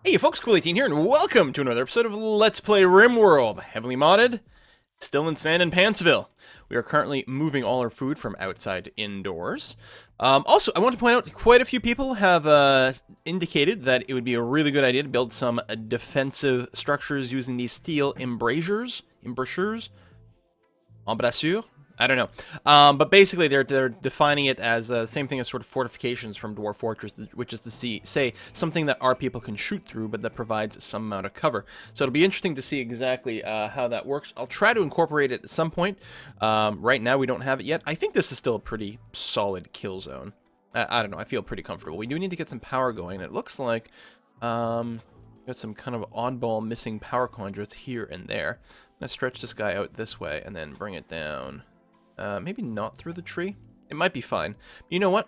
Hey folks, Cool18 here, and welcome to another episode of Let's Play RimWorld. Heavily modded, still in Sand and Pantsville. We are currently moving all our food from outside indoors. Also, I want to point out, quite a few people have indicated that it would be a really good idea to build some defensive structures using these steel embrasures, embrasures, I don't know. But basically, they're defining it as the same thing as sort of fortifications from Dwarf Fortress, which is to say something that our people can shoot through, but that provides some amount of cover. So it'll be interesting to see exactly how that works. I'll try to incorporate it at some point. Right now, we don't have it yet. I think this is still a pretty solid kill zone. I don't know. I feel pretty comfortable. We do need to get some power going. It looks like got some kind of oddball missing power conduits here and there. I'm going to stretch this guy out this way and then bring it down. Maybe not through the tree. It might be fine. You know what?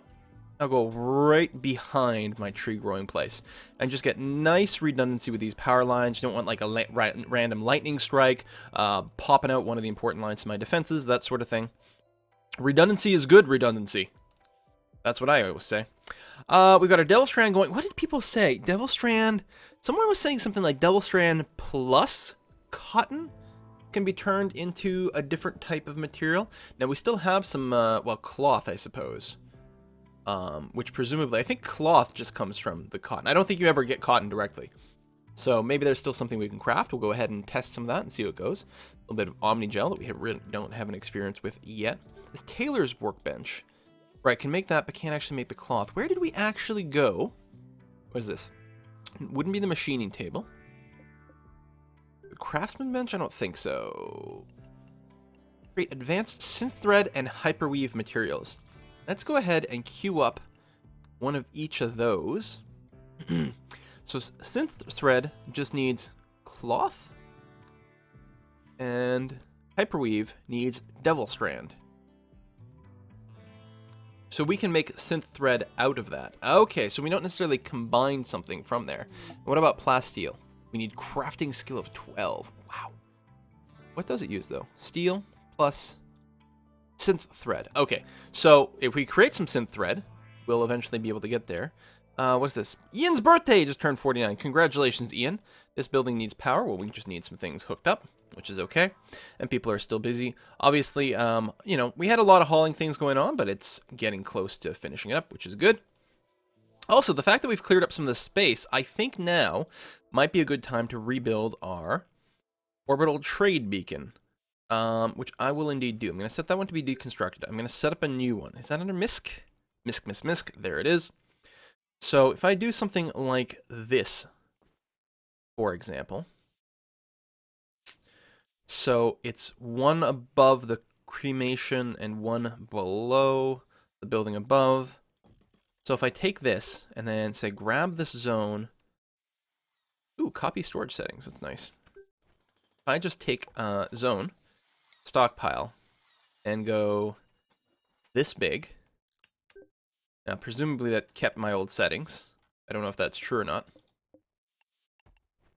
I'll go right behind my tree growing place and just get nice redundancy with these power lines. You don't want like a random lightning strike, popping out one of the important lines to my defenses, that sort of thing. Redundancy is good redundancy. That's what I always say. We've got our Devil Strand going. What did people say? Devil Strand? Someone was saying something like Devil Strand plus cotton can be turned into a different type of material. Now we still have some, well, cloth, I suppose. Which presumably, I think cloth just comes from the cotton. I don't think you ever get cotton directly. So maybe there's still something we can craft. We'll go ahead and test some of that and see how it goes. A little bit of Omni Gel that we really don't have an experience with yet. This tailor's workbench. Right, can make that, but can't actually make the cloth. Where did we actually go? What is this? It wouldn't be the machining table. The craftsman bench? I don't think so. Great, advanced synth thread and hyperweave materials. Let's go ahead and queue up one of each of those. So synth thread just needs cloth, and hyperweave needs devil strand. So we can make synth thread out of that. Okay, so we don't necessarily combine something from there. What about plasteel? We need crafting skill of 12. Wow. What does it use, though? Steel plus synth thread. Okay, so if we create some synth thread, we'll eventually be able to get there. What is this? Ian's birthday just turned 49. Congratulations, Ian. This building needs power. Well, we just need some things hooked up, which is okay. And people are still busy. Obviously, you know, we had a lot of hauling things going on, but it's getting close to finishing it up, which is good. Also, the fact that we've cleared up some of the space, I think now might be a good time to rebuild our orbital trade beacon, which I will indeed do. I'm going to set that one to be deconstructed. I'm going to set up a new one. Is that under MISC? MISC. There it is. So if I do something like this, for example, so it's one above the cremation and one below the building above. So if I take this and then say grab this zone, ooh, copy storage settings, that's nice. If I just take zone, stockpile, and go this big, now presumably that kept my old settings. I don't know if that's true or not.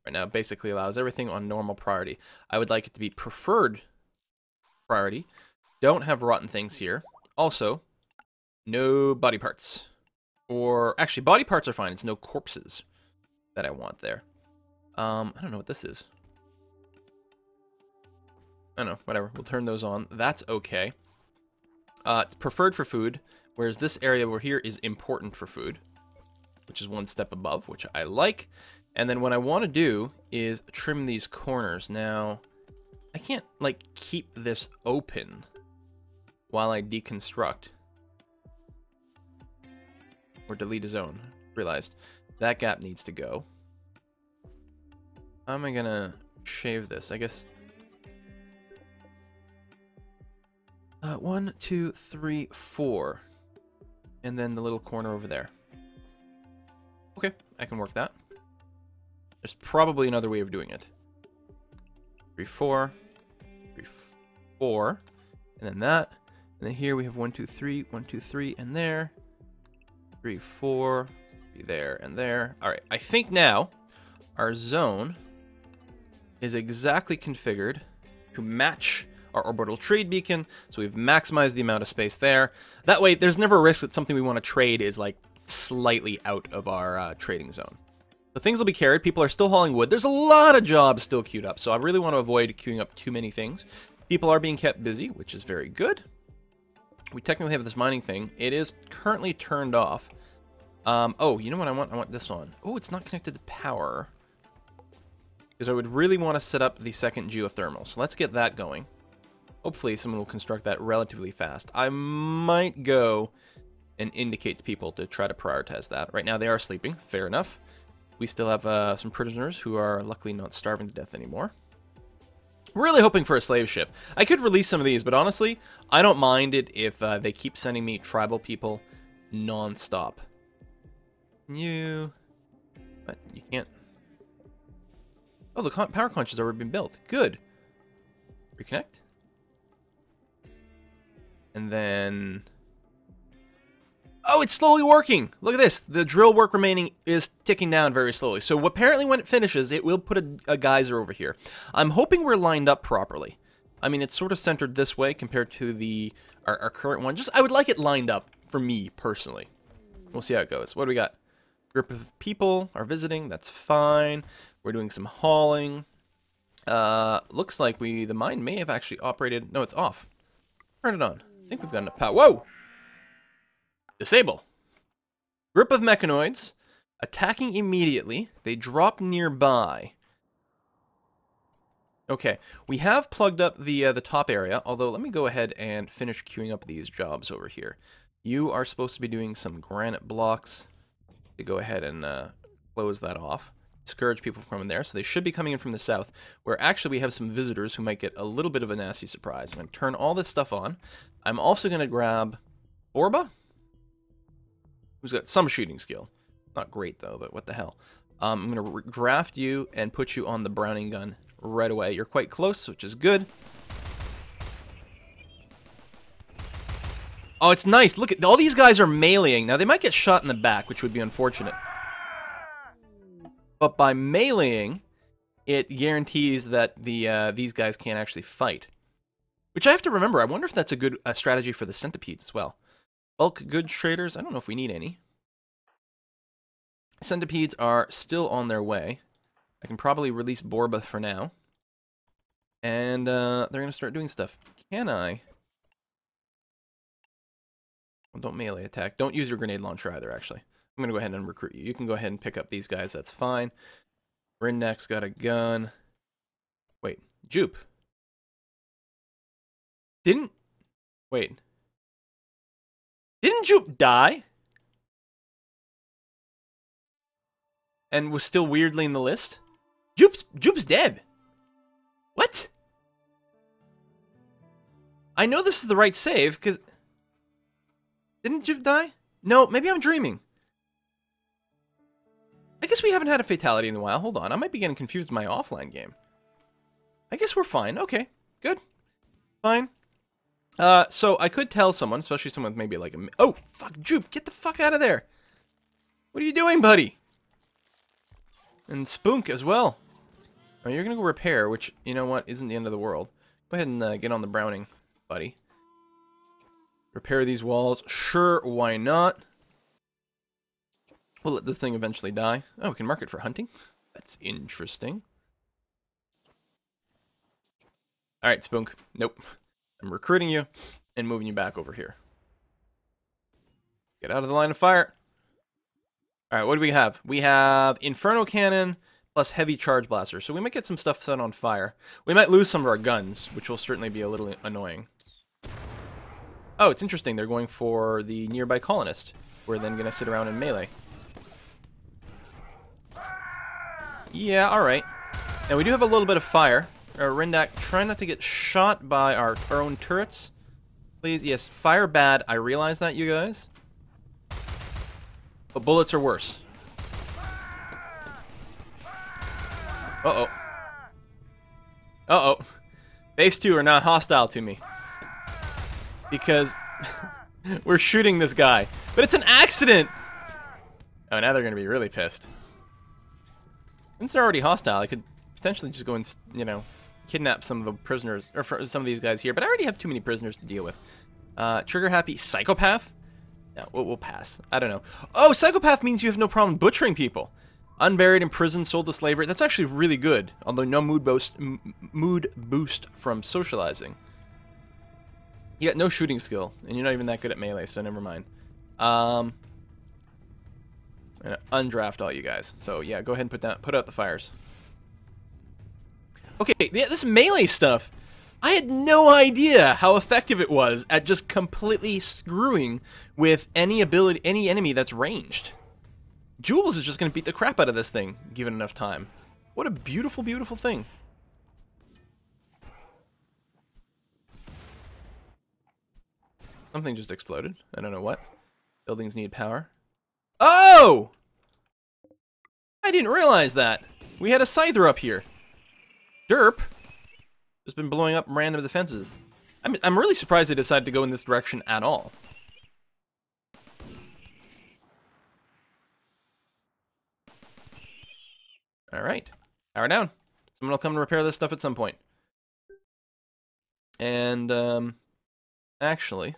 Right now it basically allows everything on normal priority. I would like it to be preferred priority. Don't have rotten things here. Also, no body parts. Or, actually, body parts are fine. It's no corpses that I want there. I don't know what this is. I don't know. Whatever. We'll turn those on. That's okay. It's preferred for food, whereas this area over here is important for food, which is one step above, which I like. And then what I want to do is trim these corners. Now, I can't, like, keep this open while I deconstruct. Or delete a zone. Realized that gap needs to go. How am I gonna shave this? I guess 1, 2, 3, 4, and then the little corner over there. Okay, I can work that. There's probably another way of doing it. 3, 4, 3, 4, and then that, and then here we have 1, 2, 3, 1, 2, 3, and there. 3, 4, 3 there and there. All right, I think now our zone is exactly configured to match our orbital trade beacon, so we've maximized the amount of space there. That way, there's never a risk that something we want to trade is like slightly out of our trading zone. So things will be carried. People are still hauling wood. There's a lot of jobs still queued up, so I really want to avoid queuing up too many things. People are being kept busy, which is very good. We technically have this mining thing. It is currently turned off. Oh, you know what I want? I want this on. Oh, it's not connected to power. Because I would really want to set up the second geothermal. So let's get that going. Hopefully someone will construct that relatively fast. I might go and indicate to people to try to prioritize that. Right now they are sleeping. Fair enough. We still have some prisoners who are luckily not starving to death anymore. Really hoping for a slave ship. I could release some of these, but honestly, I don't mind it if they keep sending me tribal people non-stop. But you can't. Oh, the power conch has already been built. Good. Reconnect. And then... Oh, it's slowly working! Look at this. The drill work remaining is ticking down very slowly. So apparently when it finishes, it will put a geyser over here. I'm hoping we're lined up properly. I mean, it's sort of centered this way compared to our current one. I would like it lined up for me, personally. We'll see how it goes. What do we got? Group of people are visiting. That's fine. We're doing some hauling. Looks like the mine may have actually operated. No, it's off. Turn it on. I think we've got enough power. Whoa! Disable. Group of mechanoids attacking immediately. They drop nearby. Okay, we have plugged up the top area, although let me go ahead and finish queuing up these jobs over here. You are supposed to be doing some granite blocks to go ahead and close that off. Discourage people from coming there, so they should be coming in from the south, where actually we have some visitors who might get a little bit of a nasty surprise. I'm going to turn all this stuff on. I'm also going to grab Orba, who's got some shooting skill. Not great, though, but what the hell. I'm going to draft you and put you on the Browning gun right away. You're quite close, which is good. Oh, it's nice. Look at all these guys are meleeing. Now, they might get shot in the back, which would be unfortunate. But by meleeing, it guarantees that these guys can't actually fight. Which I have to remember. I wonder if that's a good strategy for the centipedes as well. Bulk goods traders. I don't know if we need any. Centipedes are still on their way. I can probably release Borba for now. And they're going to start doing stuff. Can I? Well, don't melee attack. Don't use your grenade launcher either, actually. I'm going to go ahead and recruit you. You can go ahead and pick up these guys. That's fine. Rindak's got a gun. Wait. Jupe. Wait. Didn't Jupe die? And was still weirdly in the list? Jupe's dead. What? I know this is the right save, because... Didn't Jupe die? No, maybe I'm dreaming. I guess we haven't had a fatality in a while. Hold on, I might be getting confused in my offline game. I guess we're fine. Okay, good. Fine. So I could tell someone, especially someone with maybe like a... Oh, fuck, Jupe, get the fuck out of there. What are you doing, buddy? And Spunk as well. Oh, you're gonna go repair, which, you know what, isn't the end of the world. Go ahead and get on the Browning, buddy. Repair these walls. Sure, why not? We'll let this thing eventually die. Oh, we can mark it for hunting. That's interesting. Alright, Spunk. Nope. I'm recruiting you and moving you back over here. Get out of the line of fire. Alright, what do we have? We have Inferno Cannon plus Heavy Charge Blaster. So we might get some stuff set on fire. We might lose some of our guns, which will certainly be a little annoying. Oh, it's interesting. They're going for the nearby colonist. We're then going to sit around and melee. Yeah, alright. Now we do have a little bit of fire. Rindak, try not to get shot by our own turrets. Please, yes, fire bad. I realize that, you guys. But bullets are worse. Uh-oh. Uh-oh. Base 2 are not hostile to me. Because we're shooting this guy. But it's an accident! Oh, now they're going to be really pissed. Since they're already hostile, I could potentially just go and, you know, kidnap some of the prisoners, or some of these guys here. But I already have too many prisoners to deal with. Trigger-happy psychopath? No, we'll pass. I don't know. Oh, psychopath means you have no problem butchering people. Unburied, imprisoned, sold to slavery. That's actually really good. Although no mood boost from socializing. You got no shooting skill, and you're not even that good at melee, so never mind. I'm gonna undraft all you guys. So yeah, go ahead and put out the fires. Okay, yeah, this melee stuff, I had no idea how effective it was at just completely screwing with any enemy that's ranged. Jules is just gonna beat the crap out of this thing, given enough time. What a beautiful, beautiful thing. Something just exploded. I don't know what. Buildings need power. Oh! I didn't realize that. We had a scyther up here. Derp. Just been blowing up random defenses. I'm really surprised they decided to go in this direction at all. Alright. Power down. Someone will come and repair this stuff at some point. And, actually,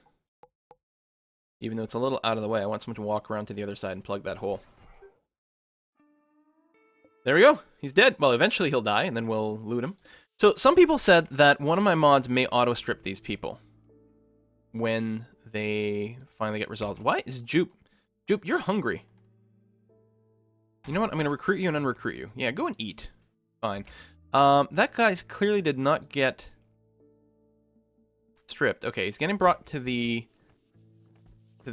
even though it's a little out of the way, I want someone to walk around to the other side and plug that hole. There we go. He's dead. Well, eventually he'll die, and then we'll loot him. So, some people said that one of my mods may auto-strip these people when they finally get resolved. Why is Jupe? Jupe, you're hungry. You know what? I'm going to recruit you and unrecruit you. Yeah, go and eat. Fine. That guy clearly did not get stripped. Okay, he's getting brought to the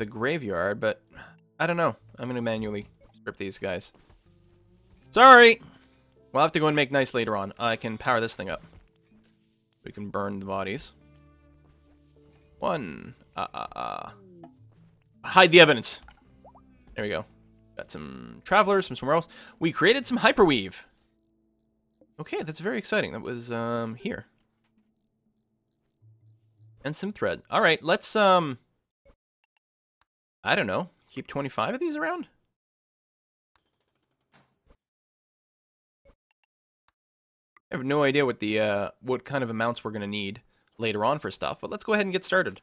graveyard, but I don't know. I'm going to manually strip these guys. Sorry! We'll have to go and make nice later on. I can power this thing up. We can burn the bodies. One. Hide the evidence. There we go. Got some travelers from somewhere else. We created some hyperweave. Okay, that's very exciting. That was, here. And some thread. Alright, let's, I don't know. Keep 25 of these around? I have no idea what the, what kind of amounts we're going to need later on for stuff, but let's go ahead and get started.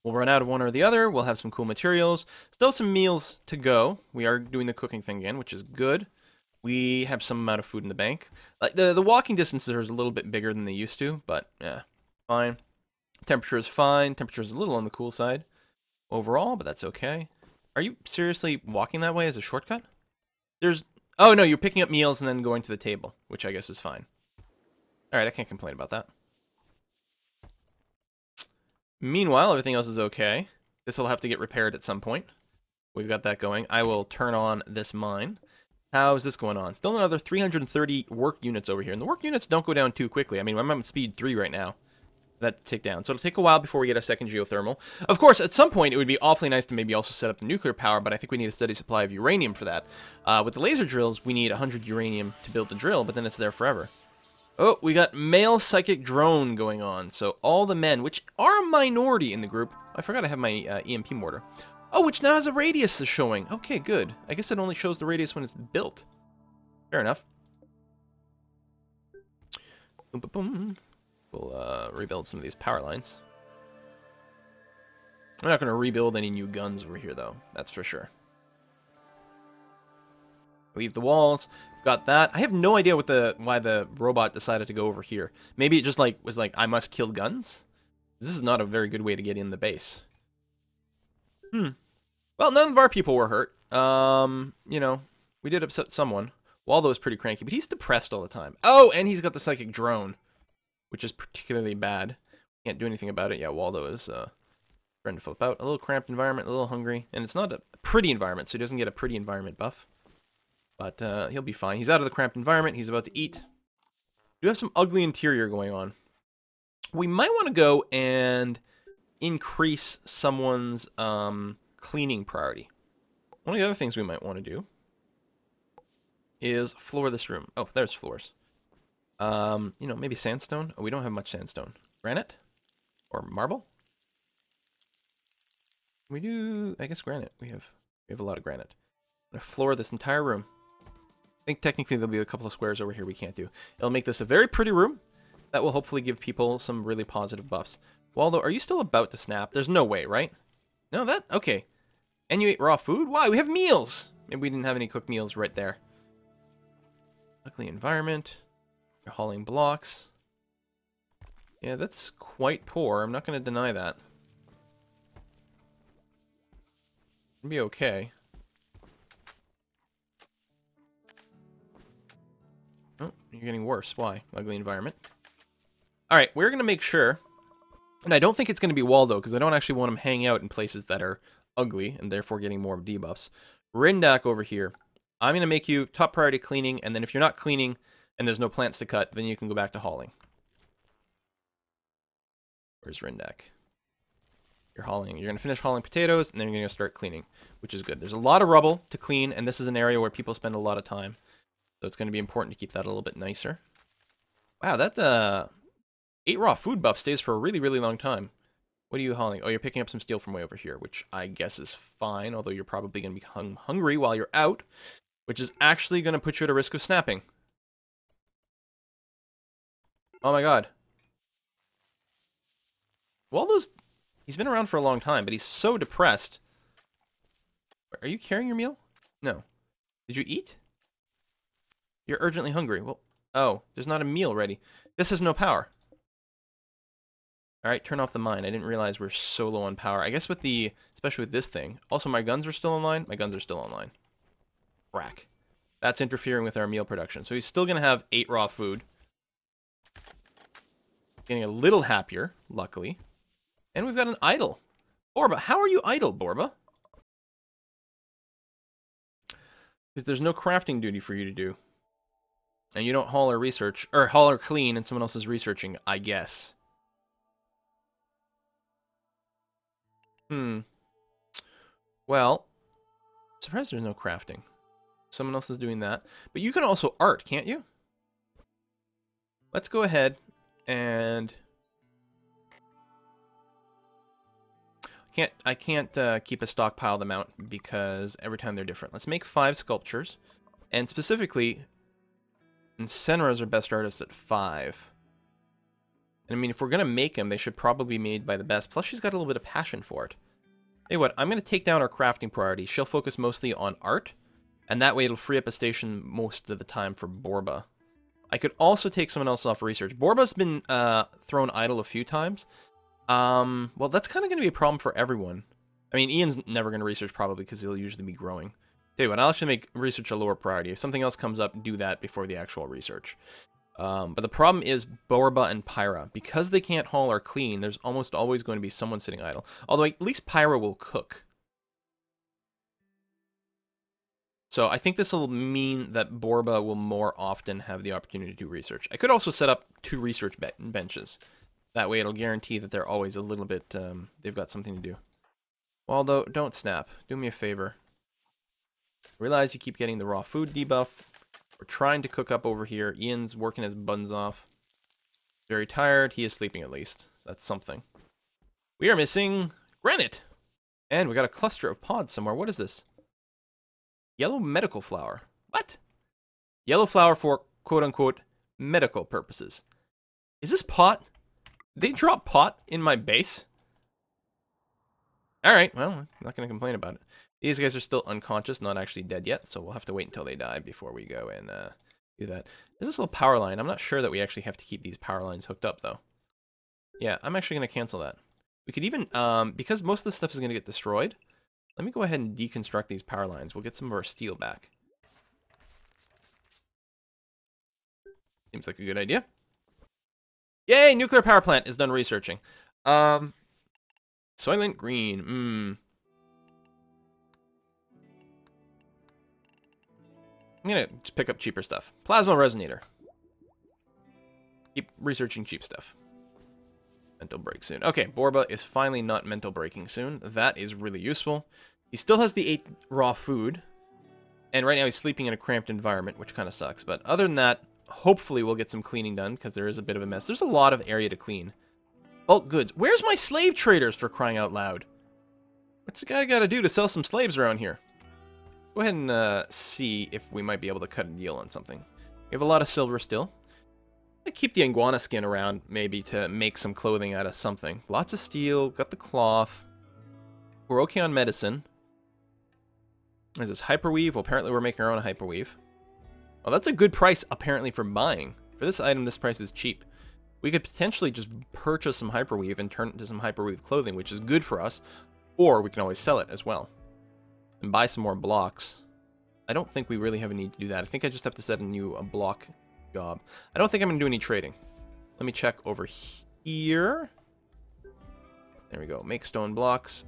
We'll run out of one or the other. We'll have some cool materials. Still some meals to go. We are doing the cooking thing again, which is good. We have some amount of food in the bank. Like the walking distances are a little bit bigger than they used to, but yeah, fine. Temperature is fine. Temperature is a little on the cool side overall, but that's okay. Are you seriously walking that way as a shortcut? There's... Oh, no, you're picking up meals and then going to the table, which I guess is fine. Alright, I can't complain about that. Meanwhile, everything else is okay. This will have to get repaired at some point. We've got that going. I will turn on this mine. How's this going on? Still another 330 work units over here. And the work units don't go down too quickly. I mean, I'm at speed 3 right now. That tick down. So it'll take a while before we get a second geothermal. Of course, at some point, it would be awfully nice to maybe also set up the nuclear power, but I think we need a steady supply of uranium for that. With the laser drills, we need 100 uranium to build the drill, but then it's there forever. Oh, we got male psychic drone going on. So all the men, which are a minority in the group. I forgot I have my EMP mortar. Oh, which now has a radius is showing. Okay, good. I guess it only shows the radius when it's built. Fair enough. Boom, boom, boom. We'll rebuild some of these power lines. I'm not going to rebuild any new guns over here, though. That's for sure. Leave the walls. Got that. I have no idea what why the robot decided to go over here. Maybe it just was like, I must kill guns? This is not a very good way to get in the base. Well, none of our people were hurt. You know, we did upset someone. Waldo is pretty cranky, but he's depressed all the time. Oh, and he's got the psychic drone, which is particularly bad. Can't do anything about it. Yeah, Waldo is trying to flip out. A little cramped environment, a little hungry. And it's not a pretty environment, so he doesn't get a pretty environment buff. But he'll be fine. He's out of the cramped environment. He's about to eat. We do have some ugly interior going on. We might want to go and increase someone's cleaning priority. One of the other things we might want to do is floor this room. Oh, there's floors. You know, maybe sandstone. Oh, we don't have much sandstone. Granite? Or marble? We do, I guess, granite. We have a lot of granite. I'm gonna floor this entire room. I think technically there'll be a couple of squares over here we can't do. It'll make this a very pretty room that will hopefully give people some really positive buffs. Waldo, are you still about to snap? There's no way, right? No, okay. And you ate raw food? Why? We have meals! Maybe we didn't have any cooked meals right there. Ugly environment. You're hauling blocks. Yeah, that's quite poor. I'm not going to deny that. It'll be okay. Oh, you're getting worse. Why? Ugly environment. Alright, we're going to make sure... And I don't think it's going to be wall, though, because I don't actually want them hanging out in places that are ugly, and therefore getting more debuffs. Rindak over here. I'm going to make you top priority cleaning, and then if you're not cleaning and there's no plants to cut, then you can go back to hauling. Where's Rindak? You're hauling. You're going to finish hauling potatoes, and then you're going to start cleaning, which is good. There's a lot of rubble to clean, and this is an area where people spend a lot of time. So it's going to be important to keep that a little bit nicer. Wow, that 8 raw food buff stays for a really, really long time. What are you hauling? Oh, you're picking up some steel from way over here, which I guess is fine, although you're probably going to be hungry while you're out, which is actually going to put you at a risk of snapping. Oh my god. Waldo's... He's been around for a long time, but he's so depressed. Are you carrying your meal? No. Did you eat? You're urgently hungry. Well, oh, there's not a meal ready. This has no power. Alright, turn off the mine. I didn't realize we're so low on power. I guess with the... Especially with this thing. Also, my guns are still online. My guns are still online. Rack. That's interfering with our meal production. So he's still going to have 8 raw food. Getting a little happier, luckily. And we've got an idle. Borba, how are you idle, Borba? Because there's no crafting duty for you to do. And you don't haul or research, or haul or clean, and someone else is researching, I guess. Well, surprised there's no crafting. Someone else is doing that. But you can also art, can't you? Let's go ahead and... I can't keep a stockpile of them out because every time they're different. Let's make 5 sculptures. And specifically, Senra's our best artist at 5. And I mean, if we're going to make them, they should probably be made by the best. Plus, she's got a little bit of passion for it. Hey, what? I'm going to take down our crafting priority. She'll focus mostly on art. And that way it'll free up a station most of the time for Borba. I could also take someone else off research. Borba's been thrown idle a few times. Well, that's kind of going to be a problem for everyone. I mean, Ian's never going to research probably because he'll usually be growing. Tell you what, I'll actually make research a lower priority. If something else comes up, do that before the actual research. But the problem is Borba and Pyra. Because they can't haul or clean, there's almost always going to be someone sitting idle. Although at least Pyra will cook. So I think this will mean that Borba will more often have the opportunity to do research. I could also set up 2 research benches. That way it'll guarantee that they're always a little bit, they've got something to do. Waldo, don't snap. Do me a favor. Realize you keep getting the raw food debuff. We're trying to cook up over here. Ian's working his buns off. Very tired. He is sleeping at least. That's something. We are missing granite. And we got a cluster of pods somewhere. What is this? Yellow medical flower. What? Yellow flower for quote-unquote medical purposes. Is this pot? They drop pot in my base? Alright, well, I'm not going to complain about it. These guys are still unconscious, not actually dead yet, so we'll have to wait until they die before we go and do that. There's this little power line. I'm not sure that we actually have to keep these power lines hooked up, though. Yeah, I'm actually going to cancel that. We could even, because most of this stuff is going to get destroyed, let me go ahead and deconstruct these power lines. We'll get some of our steel back. Seems like a good idea. Yay! Nuclear power plant is done researching. Soylent Green. I'm gonna just pick up cheaper stuff. Plasma resonator. Keep researching cheap stuff. Mental break soon. Okay, Borba is finally not mental breaking soon. That is really useful. He still has the 8 raw food. And right now he's sleeping in a cramped environment, which kind of sucks. But other than that, hopefully we'll get some cleaning done, because there is a bit of a mess. There's a lot of area to clean. Bulk goods. Where's my slave traders, for crying out loud? What's the guy got to do to sell some slaves around here? Go ahead and see if we might be able to cut a deal on something. We have a lot of silver still. I keep the iguana skin around, maybe, to make some clothing out of something. Lots of steel. Got the cloth. We're okay on medicine. Is this hyperweave? Well, apparently we're making our own hyperweave. Oh, that's a good price, apparently, for buying. For this item, this price is cheap. We could potentially just purchase some hyperweave and turn it into some hyperweave clothing, which is good for us. Or we can always sell it as well. And buy some more blocks. I don't think we really have a need to do that. I think I just have to set a new block job. I don't think I'm going to do any trading. Let me check over here. There we go. Make stone blocks.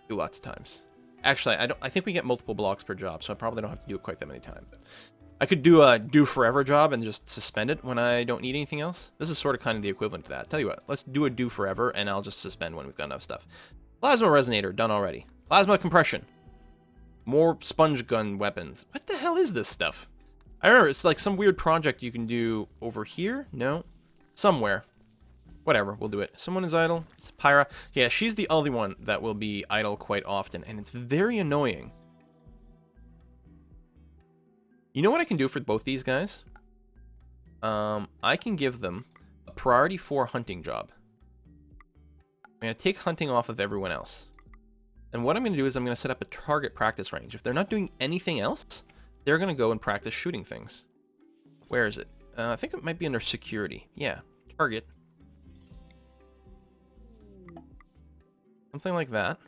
Do lots of times. Actually, I think we get multiple blocks per job, so I probably don't have to do it quite that many times. But I could do a do forever job and just suspend it when I don't need anything else. This is sort of kind of the equivalent to that. Tell you what, let's do a do forever, and I'll just suspend when we've got enough stuff. Plasma resonator, done already. Plasma compression. More sponge gun weapons. What the hell is this stuff? I remember it's like some weird project you can do over here. No, somewhere. Whatever, we'll do it. Someone is idle. It's Pyra. Yeah, she's the only one that will be idle quite often, and it's very annoying. You know what I can do for both these guys? I can give them a priority 4 hunting job. I'm going to take hunting off of everyone else. And what I'm going to do is I'm going to set up a target practice range. If they're not doing anything else, they're going to go and practice shooting things. Where is it? I think it might be under security. Yeah, target. Something like that.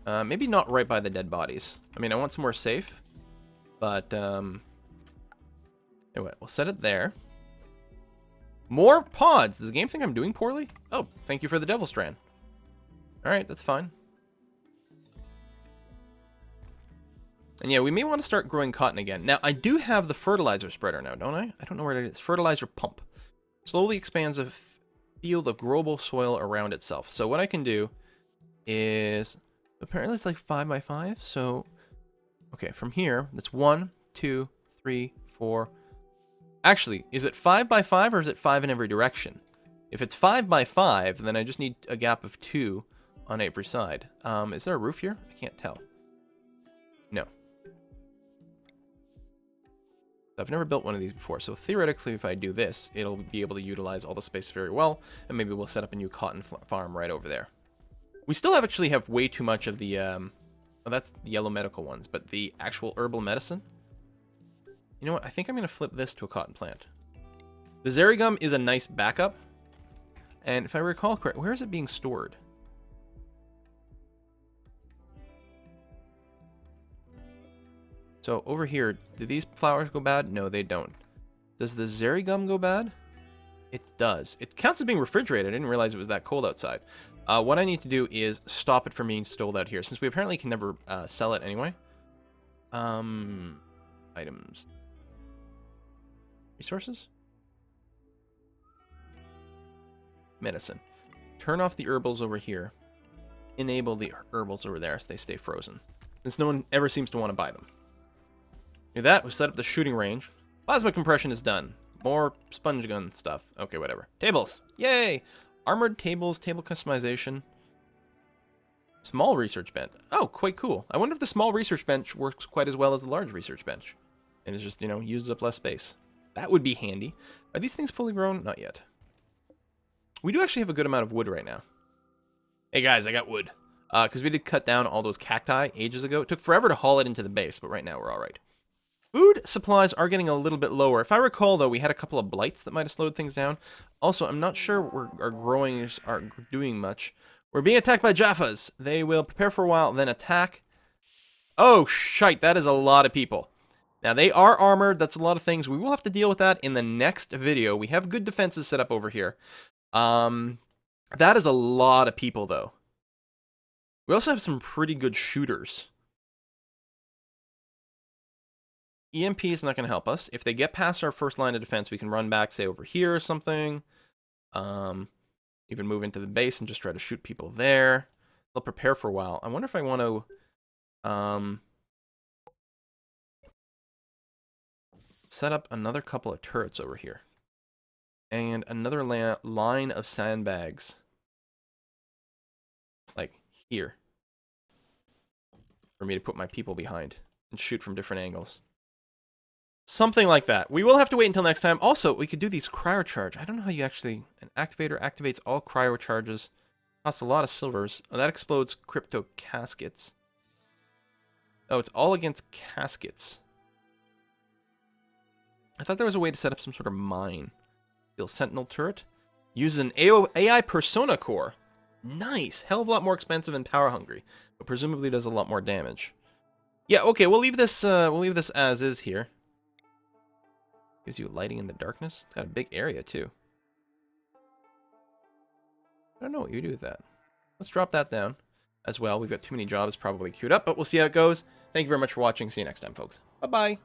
Maybe not right by the dead bodies. I mean, I want somewhere safe. But, anyway, we'll set it there. More pods! Does the game think I'm doing poorly? Oh, thank you for the Devil Strand. Alright, that's fine. And yeah, we may want to start growing cotton again. Now, I do have the fertilizer spreader now, don't I? I don't know where it is. Fertilizer pump. Slowly expands a field of growable soil around itself. So what I can do is... Apparently it's like 5 by 5, so... Okay, from here, that's 1, 2, 3, 4... Actually, is it 5 by 5 or is it 5 in every direction? If it's 5 by 5, then I just need a gap of 2 on every side. Is there a roof here? I can't tell. No. I've never built one of these before, so theoretically if I do this, it'll be able to utilize all the space very well, and maybe we'll set up a new cotton farm right over there. We still actually have way too much of the, oh, that's the yellow medical ones, but the actual herbal medicine? You know what, I think I'm going to flip this to a cotton plant. The Zerigum is a nice backup, and if I recall correctly, where is it being stored? So over here, do these flowers go bad? No, they don't. Does the Zerigum go bad? It does. It counts as being refrigerated. I didn't realize it was that cold outside. What I need to do is stop it from being stored out here, since we apparently can never sell it anyway. Items. Resources? Medicine. Turn off the herbals over here. Enable the herbals over there so they stay frozen, since no one ever seems to want to buy them. Do that, we set up the shooting range. Plasma compression is done. More sponge gun stuff. Okay, whatever. Tables! Yay! Armored tables, table customization. Small research bench. Oh, quite cool. I wonder if the small research bench works quite as well as the large research bench. And it's just, you know, uses up less space. That would be handy. Are these things fully grown? Not yet. We do actually have a good amount of wood right now. Hey guys, I got wood. Because we did cut down all those cacti ages ago. It took forever to haul it into the base, but right now we're alright. Food supplies are getting a little bit lower. If I recall, though, we had a couple of blights that might have slowed things down. Also, I'm not sure our growings are doing much. We're being attacked by Jaffas. They will prepare for a while, then attack. Oh, shite, that is a lot of people. Now, they are armored. That's a lot of things. We will have to deal with that in the next video. We have good defenses set up over here. That is a lot of people, though. We also have some pretty good shooters. EMP is not going to help us. If they get past our first line of defense, we can run back, say, over here or something. Even move into the base and just try to shoot people there. They'll prepare for a while. I wonder if I want to set up another couple of turrets over here. And another line of sandbags. Like here. For me to put my people behind and shoot from different angles. Something like that. We will have to wait until next time. Also, we could do these cryocharge. I don't know how you actually... An activator activates all cryocharges Costs a lot of silvers. Oh, that explodes crypto caskets. Oh, it's all against caskets. I thought there was a way to set up some sort of mine. Build Sentinel turret. Uses an AI persona core. Nice. Hell of a lot more expensive and power hungry, but presumably does a lot more damage. Yeah, okay, we'll leave this as is here. Gives you lighting in the darkness. It's got a big area too. I don't know what you do with that. Let's drop that down as well. We've got too many jobs probably queued up, but we'll see how it goes. Thank you very much for watching. See you next time, folks. Bye-bye.